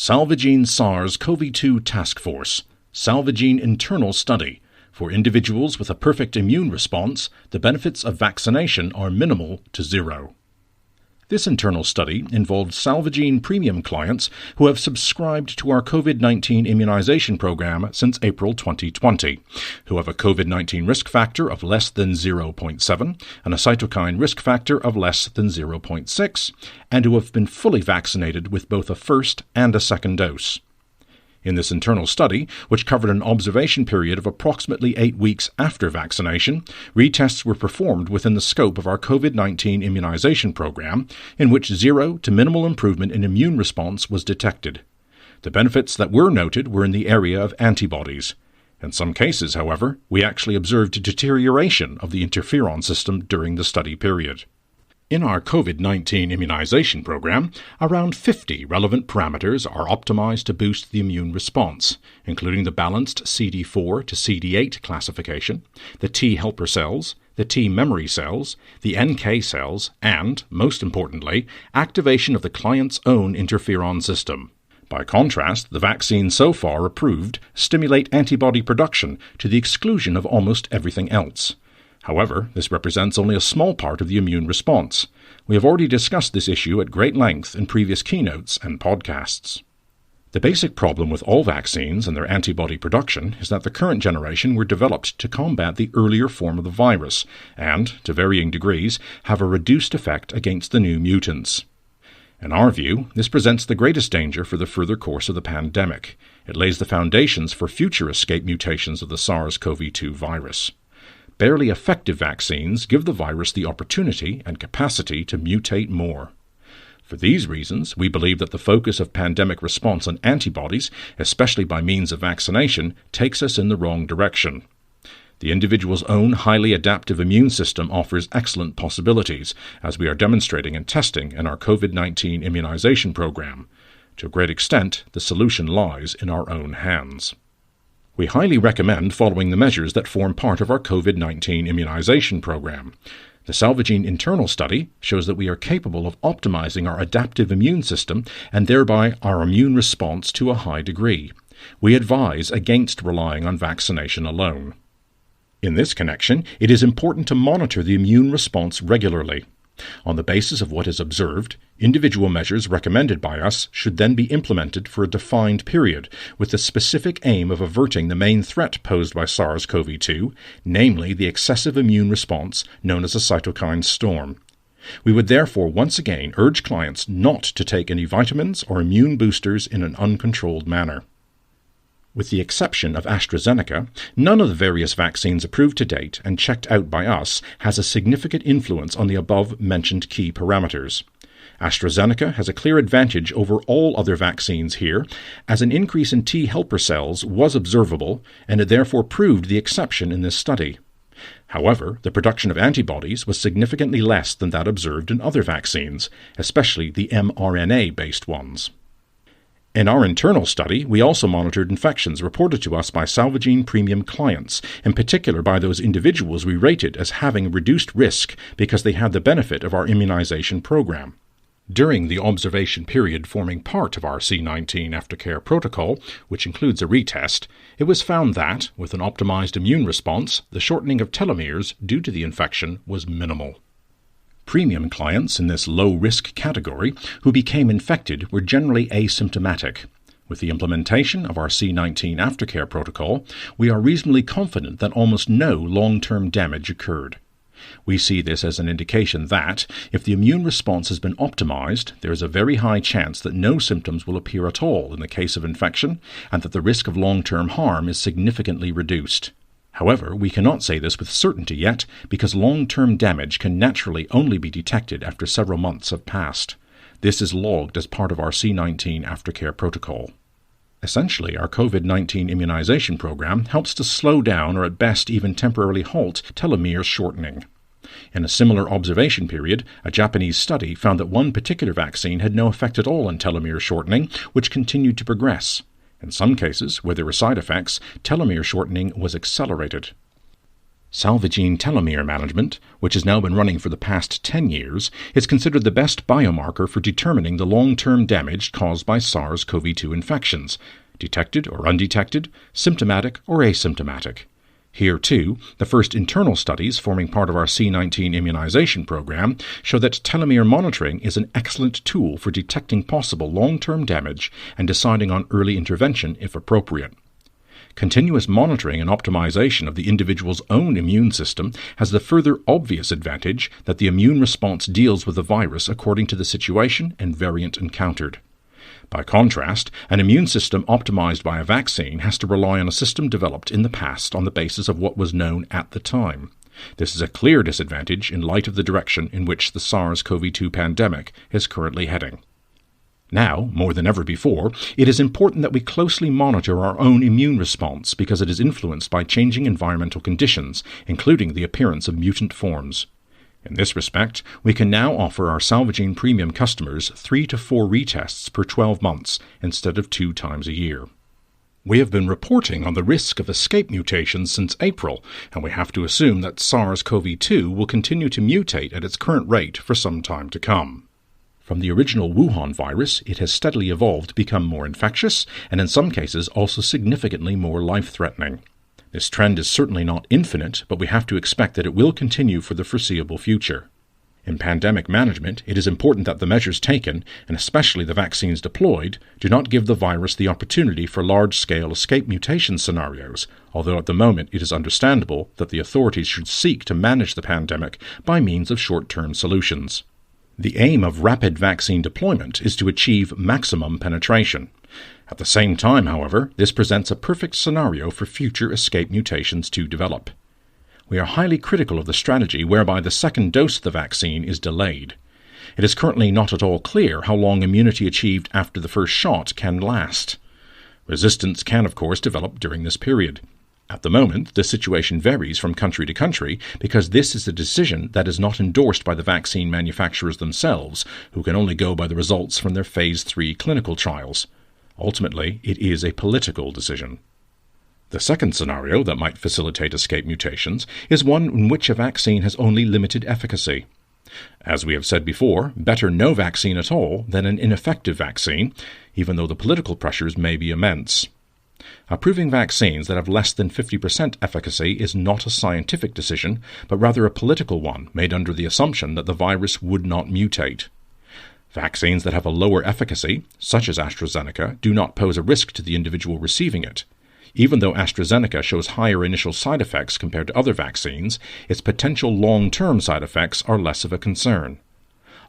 Salvaging SARS-CoV-2 Task Force, Salvaging Internal Study. For individuals with a perfect immune response, the benefits of vaccination are minimal to zero. This internal study involved salvaging premium clients who have subscribed to our COVID-19 immunization program since April 2020, who have a COVID-19 risk factor of less than 0.7 and a cytokine risk factor of less than 0.6, and who have been fully vaccinated with both a first and a second dose. In this internal study, which covered an observation period of approximately 8 weeks after vaccination, retests were performed within the scope of our COVID-19 immunization program, in which zero to minimal improvement in immune response was detected. The benefits that were noted were in the area of antibodies. In some cases, however, we actually observed deterioration of the interferon system during the study period. In our COVID-19 immunization program, around 50 relevant parameters are optimized to boost the immune response, including the balanced CD4 to CD8 classification, the T helper cells, the T memory cells, the NK cells, and, most importantly, activation of the client's own interferon system. By contrast, the vaccines so far approved stimulate antibody production to the exclusion of almost everything else. However, this represents only a small part of the immune response. We have already discussed this issue at great length in previous keynotes and podcasts. The basic problem with all vaccines and their antibody production is that the current generation were developed to combat the earlier form of the virus and, to varying degrees, have a reduced effect against the new mutants. In our view, this presents the greatest danger for the further course of the pandemic. It lays the foundations for future escape mutations of the SARS-CoV-2 virus. Barely effective vaccines give the virus the opportunity and capacity to mutate more. For these reasons, we believe that the focus of pandemic response on antibodies, especially by means of vaccination, takes us in the wrong direction. The individual's own highly adaptive immune system offers excellent possibilities, as we are demonstrating and testing in our COVID-19 immunization program. To a great extent, the solution lies in our own hands. We highly recommend following the measures that form part of our COVID-19 immunization program. The Salvaging Internal Study shows that we are capable of optimizing our adaptive immune system and thereby our immune response to a high degree. We advise against relying on vaccination alone. In this connection, it is important to monitor the immune response regularly. On the basis of what is observed, individual measures recommended by us should then be implemented for a defined period, with the specific aim of averting the main threat posed by SARS-CoV-2, namely the excessive immune response known as a cytokine storm. We would therefore once again urge clients not to take any vitamins or immune boosters in an uncontrolled manner. With the exception of AstraZeneca, none of the various vaccines approved to date and checked out by us has a significant influence on the above-mentioned key parameters. AstraZeneca has a clear advantage over all other vaccines here, as an increase in T helper cells was observable, and it therefore proved the exception in this study. However, the production of antibodies was significantly less than that observed in other vaccines, especially the mRNA-based ones. In our internal study, we also monitored infections reported to us by Salvaging premium clients, in particular by those individuals we rated as having reduced risk because they had the benefit of our immunization program. During the observation period forming part of our C19 aftercare protocol, which includes a retest, it was found that, with an optimized immune response, the shortening of telomeres due to the infection was minimal. Premium clients in this low-risk category who became infected were generally asymptomatic. With the implementation of our C19 aftercare protocol, we are reasonably confident that almost no long-term damage occurred. We see this as an indication that, if the immune response has been optimized, there is a very high chance that no symptoms will appear at all in the case of infection, and that the risk of long-term harm is significantly reduced. However, we cannot say this with certainty yet, because long-term damage can naturally only be detected after several months have passed. This is logged as part of our C19 aftercare protocol. Essentially, our COVID-19 immunization program helps to slow down or at best even temporarily halt telomere shortening. In a similar observation period, a Japanese study found that one particular vaccine had no effect at all on telomere shortening, which continued to progress. In some cases, where there were side effects, telomere shortening was accelerated. Salvagene telomere management, which has now been running for the past 10 years, is considered the best biomarker for determining the long-term damage caused by SARS-CoV-2 infections, detected or undetected, symptomatic or asymptomatic. Here, too, the first internal studies forming part of our C19 immunization program show that telomere monitoring is an excellent tool for detecting possible long-term damage and deciding on early intervention if appropriate. Continuous monitoring and optimization of the individual's own immune system has the further obvious advantage that the immune response deals with the virus according to the situation and variant encountered. By contrast, an immune system optimized by a vaccine has to rely on a system developed in the past on the basis of what was known at the time. This is a clear disadvantage in light of the direction in which the SARS-CoV-2 pandemic is currently heading. Now, more than ever before, it is important that we closely monitor our own immune response because it is influenced by changing environmental conditions, including the appearance of mutant forms. In this respect, we can now offer our Salvagene Premium customers 3 to 4 retests per 12 months instead of 2 times a year. We have been reporting on the risk of escape mutations since April, and we have to assume that SARS-CoV-2 will continue to mutate at its current rate for some time to come. From the original Wuhan virus, it has steadily evolved to become more infectious, and in some cases also significantly more life-threatening. This trend is certainly not infinite, but we have to expect that it will continue for the foreseeable future. In pandemic management, it is important that the measures taken, and especially the vaccines deployed, do not give the virus the opportunity for large-scale escape mutation scenarios, although at the moment it is understandable that the authorities should seek to manage the pandemic by means of short-term solutions. The aim of rapid vaccine deployment is to achieve maximum penetration. At the same time, however, this presents a perfect scenario for future escape mutations to develop. We are highly critical of the strategy whereby the second dose of the vaccine is delayed. It is currently not at all clear how long immunity achieved after the first shot can last. Resistance can, of course, develop during this period. At the moment, the situation varies from country to country because this is a decision that is not endorsed by the vaccine manufacturers themselves, who can only go by the results from their Phase 3 clinical trials. Ultimately, it is a political decision. The second scenario that might facilitate escape mutations is one in which a vaccine has only limited efficacy. As we have said before, better no vaccine at all than an ineffective vaccine, even though the political pressures may be immense. Approving vaccines that have less than 50% efficacy is not a scientific decision, but rather a political one made under the assumption that the virus would not mutate. Vaccines that have a lower efficacy, such as AstraZeneca, do not pose a risk to the individual receiving it. Even though AstraZeneca shows higher initial side effects compared to other vaccines, its potential long-term side effects are less of a concern.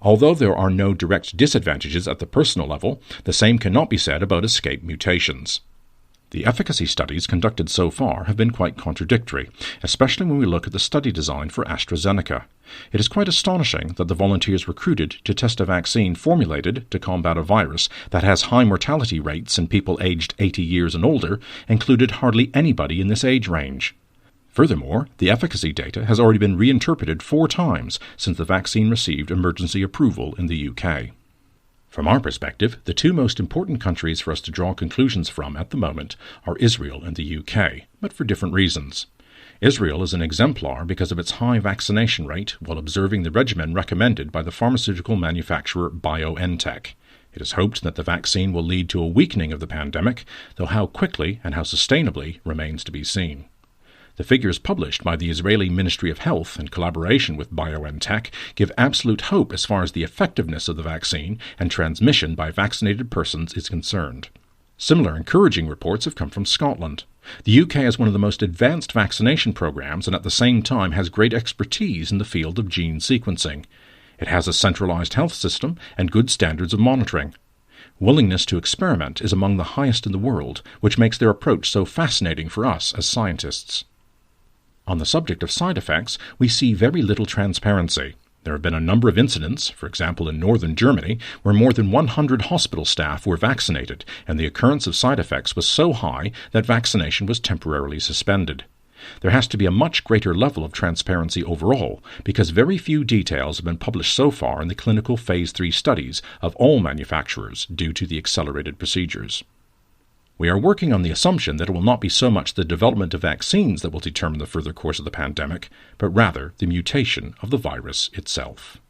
Although there are no direct disadvantages at the personal level, the same cannot be said about escape mutations. The efficacy studies conducted so far have been quite contradictory, especially when we look at the study design for AstraZeneca. It is quite astonishing that the volunteers recruited to test a vaccine formulated to combat a virus that has high mortality rates in people aged 80 years and older included hardly anybody in this age range. Furthermore, the efficacy data has already been reinterpreted 4 times since the vaccine received emergency approval in the UK. From our perspective, the 2 most important countries for us to draw conclusions from at the moment are Israel and the UK, but for different reasons. Israel is an exemplar because of its high vaccination rate while observing the regimen recommended by the pharmaceutical manufacturer BioNTech. It is hoped that the vaccine will lead to a weakening of the pandemic, though how quickly and how sustainably remains to be seen. The figures published by the Israeli Ministry of Health in collaboration with BioNTech give absolute hope as far as the effectiveness of the vaccine and transmission by vaccinated persons is concerned. Similar encouraging reports have come from Scotland. The UK has one of the most advanced vaccination programs and at the same time has great expertise in the field of gene sequencing. It has a centralized health system and good standards of monitoring. Willingness to experiment is among the highest in the world, which makes their approach so fascinating for us as scientists. On the subject of side effects, we see very little transparency. There have been a number of incidents, for example in northern Germany, where more than 100 hospital staff were vaccinated, and the occurrence of side effects was so high that vaccination was temporarily suspended. There has to be a much greater level of transparency overall, because very few details have been published so far in the clinical Phase 3 studies of all manufacturers due to the accelerated procedures. We are working on the assumption that it will not be so much the development of vaccines that will determine the further course of the pandemic, but rather the mutation of the virus itself.